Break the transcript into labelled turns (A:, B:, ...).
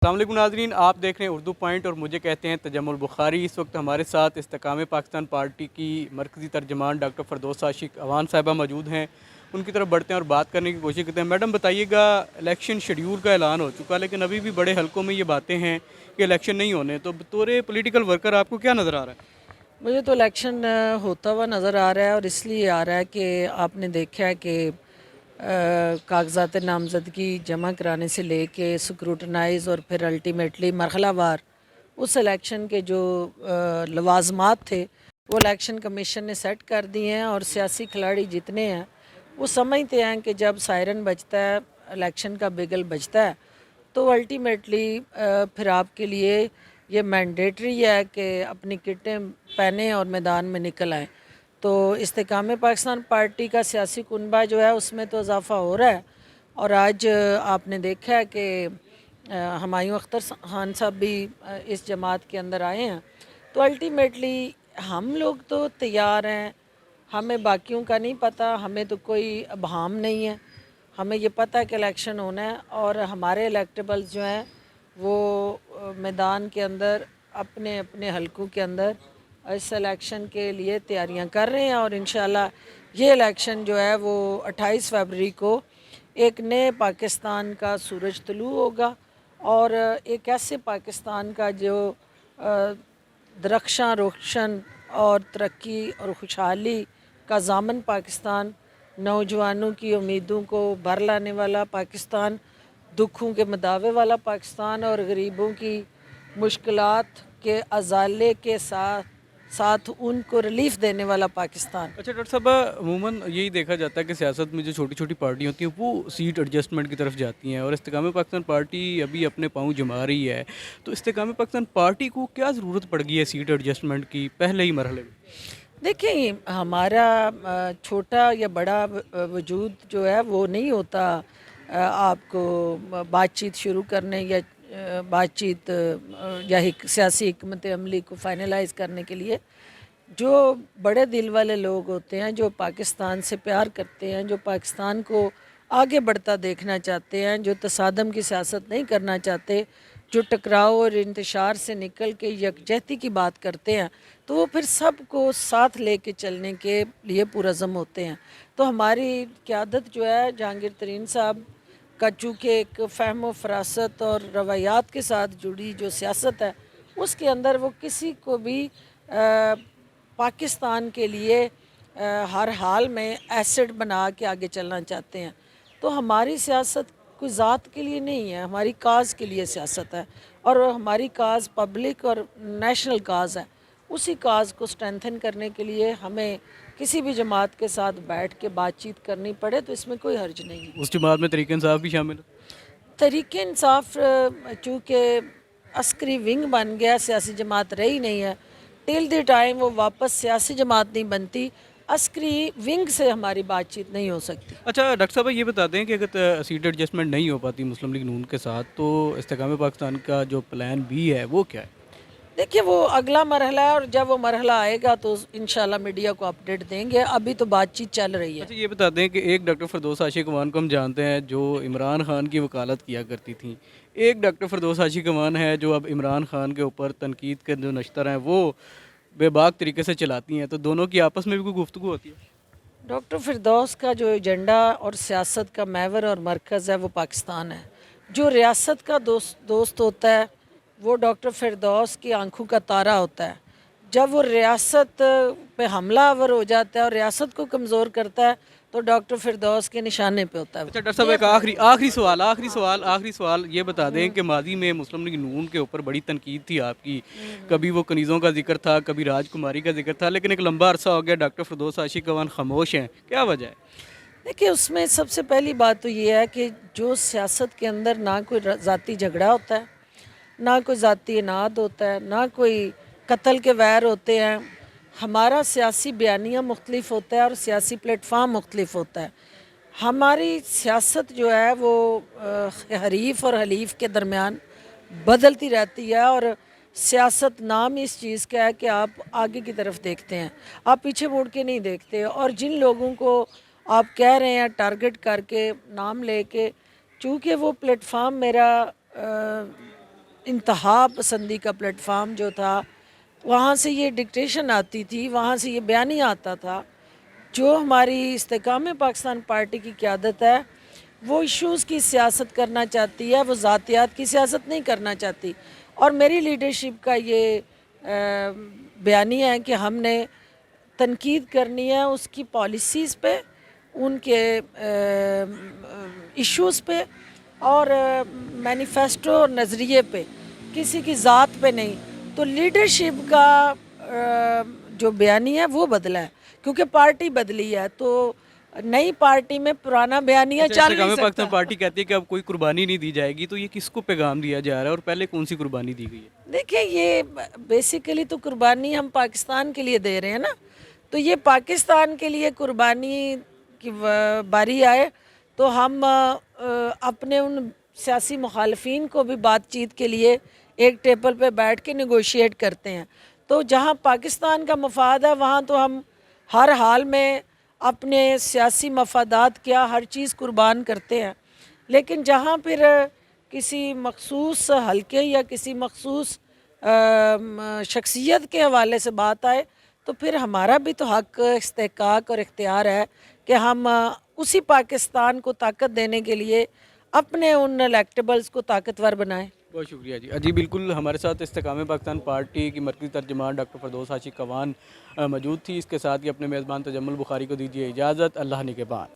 A: السلام علیکم ناظرین، آپ دیکھ رہے ہیں اردو پوائنٹ اور مجھے کہتے ہیں تجمل بخاری۔ اس وقت ہمارے ساتھ استحکام پاکستان پارٹی کی مرکزی ترجمان ڈاکٹر فردوس عاشق اوان صاحبہ موجود ہیں۔ ان کی طرف بڑھتے ہیں اور بات کرنے کی کوشش کرتے ہیں۔ میڈم بتائیے گا، الیکشن شیڈیول کا اعلان ہو چکا لیکن ابھی بھی بڑے حلقوں میں یہ باتیں ہیں کہ الیکشن نہیں ہونے، تو بطور پولیٹیکل ورکر آپ کو کیا نظر آ رہا ہے؟
B: مجھے تو الیکشن ہوتا ہوا نظر آ رہا ہے، اور اس لیے آ رہا ہے کہ آپ نے دیکھا ہے کہ کاغذات نامزدگی جمع کرانے سے لے کے سکروٹنائز اور پھر الٹیمیٹلی مرحلہ وار اس الیکشن کے جو لوازمات تھے وہ الیکشن کمیشن نے سیٹ کر دیے ہیں، اور سیاسی کھلاڑی جتنے ہیں وہ سمجھتے ہیں کہ جب سائرن بجتا ہے، الیکشن کا بگل بجتا ہے، تو الٹیمیٹلی پھر آپ کے لیے یہ مینڈیٹری ہے کہ اپنی کٹیں پہنیں اور میدان میں نکل آئیں۔ تو استحکام پاکستان پارٹی کا سیاسی کنبہ جو ہے اس میں تو اضافہ ہو رہا ہے، اور آج آپ نے دیکھا ہے کہ ہمایوں اختر خان صاحب بھی اس جماعت کے اندر آئے ہیں۔ تو الٹیمیٹلی ہم لوگ تو تیار ہیں، ہمیں باقیوں کا نہیں پتہ، ہمیں تو کوئی ابہام نہیں ہے، ہمیں یہ پتہ ہے کہ الیکشن ہونا ہے، اور ہمارے الیکٹیبلز جو ہیں وہ میدان کے اندر اپنے اپنے حلقوں کے اندر اس الیکشن کے لیے تیاریاں کر رہے ہیں، اور انشاءاللہ یہ الیکشن جو ہے وہ 28 فروری کو ایک نئے پاکستان کا سورج طلوع ہوگا، اور ایک ایسے پاکستان کا جو درخشاں روشن اور ترقی اور خوشحالی کا ضامن پاکستان، نوجوانوں کی امیدوں کو بھر لانے والا پاکستان، دکھوں کے مداوے والا پاکستان، اور غریبوں کی مشکلات کے ازالے کے ساتھ ان کو ریلیف دینے والا پاکستان۔
A: اچھا ڈاکٹر صاحب، عموماً یہی دیکھا جاتا ہے کہ سیاست میں جو چھوٹی چھوٹی پارٹیاں ہوتی ہیں وہ سیٹ ایڈجسٹمنٹ کی طرف جاتی ہیں، اور استحکام پاکستان پارٹی ابھی اپنے پاؤں جما رہی ہے، تو استحکام پاکستان پارٹی کو کیا ضرورت پڑ گئی ہے سیٹ ایڈجسٹمنٹ کی پہلے ہی مرحلے میں؟
B: دیکھیں، ہمارا چھوٹا یا بڑا وجود جو ہے وہ نہیں ہوتا آپ کو بات چیت شروع کرنے یا بات چیت یا سیاسی حکمت عملی کو فائنلائز کرنے کے لیے۔ جو بڑے دل والے لوگ ہوتے ہیں، جو پاکستان سے پیار کرتے ہیں، جو پاکستان کو آگے بڑھتا دیکھنا چاہتے ہیں، جو تصادم کی سیاست نہیں کرنا چاہتے، جو ٹکراؤ اور انتشار سے نکل کے یکجہتی کی بات کرتے ہیں، تو وہ پھر سب کو ساتھ لے کے چلنے کے لیے پرعزم ہوتے ہیں۔ تو ہماری قیادت جو ہے جہانگیر ترین صاحب کا، چونکہ ایک فہم و فراست اور روایات کے ساتھ جڑی جو سیاست ہے، اس کے اندر وہ کسی کو بھی پاکستان کے لیے ہر حال میں ایسٹ بنا کے آگے چلنا چاہتے ہیں۔ تو ہماری سیاست کوئی ذات کے لیے نہیں ہے، ہماری کاز کے لیے سیاست ہے، اور ہماری کاز پبلک اور نیشنل کاز ہے۔ اسی کاز کو سٹرینتھن کرنے کے لیے ہمیں کسی بھی جماعت کے ساتھ بیٹھ کے بات چیت کرنی پڑے تو اس میں کوئی حرج نہیں ہے۔
A: اس جماعت میں تحریک انصاف بھی شامل ہے؟
B: تحریک انصاف چونکہ عسکری ونگ بن گیا، سیاسی جماعت رہی نہیں ہے، ٹل دی ٹائم وہ واپس سیاسی جماعت نہیں بنتی، عسکری ونگ سے ہماری بات چیت نہیں ہو سکتی۔
A: اچھا ڈاکٹر صاحب، یہ بتا دیں کہ اگر سیٹ ایڈجسٹمنٹ نہیں ہو پاتی مسلم لیگ نون کے ساتھ، تو استحکام پاکستان کا جو پلان بی ہے وہ کیا ہے؟
B: دیکھیے، وہ اگلا مرحلہ ہے، اور جب وہ مرحلہ آئے گا تو انشاءاللہ میڈیا کو اپڈیٹ دیں گے، ابھی تو بات چیت چل رہی ہے۔
A: اچھا یہ بتا دیں کہ ایک ڈاکٹر فردوس عاشق اوان کو ہم جانتے ہیں جو عمران خان کی وکالت کیا کرتی تھیں، ایک ڈاکٹر فردوس عاشق اوان ہے جو اب عمران خان کے اوپر تنقید کے جو نشتر ہیں وہ بے باک طریقے سے چلاتی ہیں، تو دونوں کی آپس میں بھی کوئی گفتگو ہوتی ہے؟
B: ڈاکٹر فردوس کا جو ایجنڈا اور سیاست کا محور اور مرکز ہے وہ پاکستان ہے۔ جو ریاست کا دوست ہوتا ہے وہ ڈاکٹر فردوس کی آنکھوں کا تارا ہوتا ہے۔ جب وہ ریاست پہ حملہ آور ہو جاتا ہے اور ریاست کو کمزور کرتا ہے تو ڈاکٹر فردوس کے نشانے پہ ہوتا ہے۔
A: اچھا ڈاکٹر صاحب، ایک آخری سوال یہ بتا دیں کہ ماضی میں مسلم لیگ نون کے اوپر بڑی تنقید تھی آپ کی، کبھی وہ کنیزوں کا ذکر تھا، کبھی راج کماری کا ذکر تھا، لیکن ایک لمبا عرصہ ہو گیا ڈاکٹر فردوس عاشق اوان خاموش ہیں، کیا وجہ ہے؟
B: دیکھیے، اس میں سب سے پہلی بات تو یہ ہے کہ جو سیاست کے اندر نہ کوئی ذاتی جھگڑا ہوتا ہے، نہ کوئی ذاتی اناد ہوتا ہے، نہ کوئی قتل کے ویر ہوتے ہیں۔ ہمارا سیاسی بیانیہ مختلف ہوتا ہے اور سیاسی پلیٹ فارم مختلف ہوتا ہے۔ ہماری سیاست جو ہے وہ حریف اور حلیف کے درمیان بدلتی رہتی ہے، اور سیاست نام اس چیز کا ہے کہ آپ آگے کی طرف دیکھتے ہیں، آپ پیچھے مڑ کے نہیں دیکھتے، اور جن لوگوں کو آپ کہہ رہے ہیں ٹارگٹ کر کے نام لے کے، چونکہ وہ پلیٹ فارم میرا انتہا پسندی کا پلیٹ فارم جو تھا، وہاں سے یہ ڈکٹیشن آتی تھی، وہاں سے یہ بیانیہ آتا تھا. جو ہماری استحکام پاکستان پارٹی کی قیادت ہے وہ ایشوز کی سیاست کرنا چاہتی ہے، وہ ذاتیات کی سیاست نہیں کرنا چاہتی. اور میری لیڈرشپ کا یہ بیانیہ ہے کہ ہم نے تنقید کرنی ہے اس کی پالیسیز پہ، ان کے ایشوز پہ، اور مینیفیسٹو اور نظریے پہ، کسی کی ذات پہ نہیں. تو لیڈرشپ کا جو بیانیہ ہے وہ بدلا ہے کیونکہ پارٹی بدلی ہے، تو نئی پارٹی میں پرانا بیانیہ چل نہیں
A: استحکام
B: سکتا.
A: پاکستان پارٹی کہتی ہے کہ اب کوئی قربانی نہیں دی جائے گی، تو یہ کس کو پیغام دیا جا رہا ہے اور پہلے کون سی قربانی دی گئی ہے؟
B: دیکھیں یہ بیسیکلی تو قربانی ہم پاکستان کے لیے دے رہے ہیں نا، تو یہ پاکستان کے لیے قربانی کی باری آئے تو ہم اپنے ان سیاسی مخالفین کو بھی بات چیت کے لیے ایک ٹیبل پہ بیٹھ کے نیگوشیٹ کرتے ہیں. تو جہاں پاکستان کا مفاد ہے وہاں تو ہم ہر حال میں اپنے سیاسی مفادات کیا ہر چیز قربان کرتے ہیں. لیکن جہاں پھر کسی مخصوص حلقے یا کسی مخصوص شخصیت کے حوالے سے بات آئے تو پھر ہمارا بھی تو حق استحقاق اور اختیار ہے کہ ہم اسی پاکستان کو طاقت دینے کے لیے اپنے ان الیکٹیبلز کو طاقتور بنائیں.
A: بہت شکریہ جی. جی بالکل، ہمارے ساتھ استحکام پاکستان پارٹی کی مرکزی ترجمان ڈاکٹر فردوس عاشق اعوان موجود تھی. اس کے ساتھ ہی اپنے میزبان تجمل بخاری کو دیجیے اجازت. اللہ نگہبان.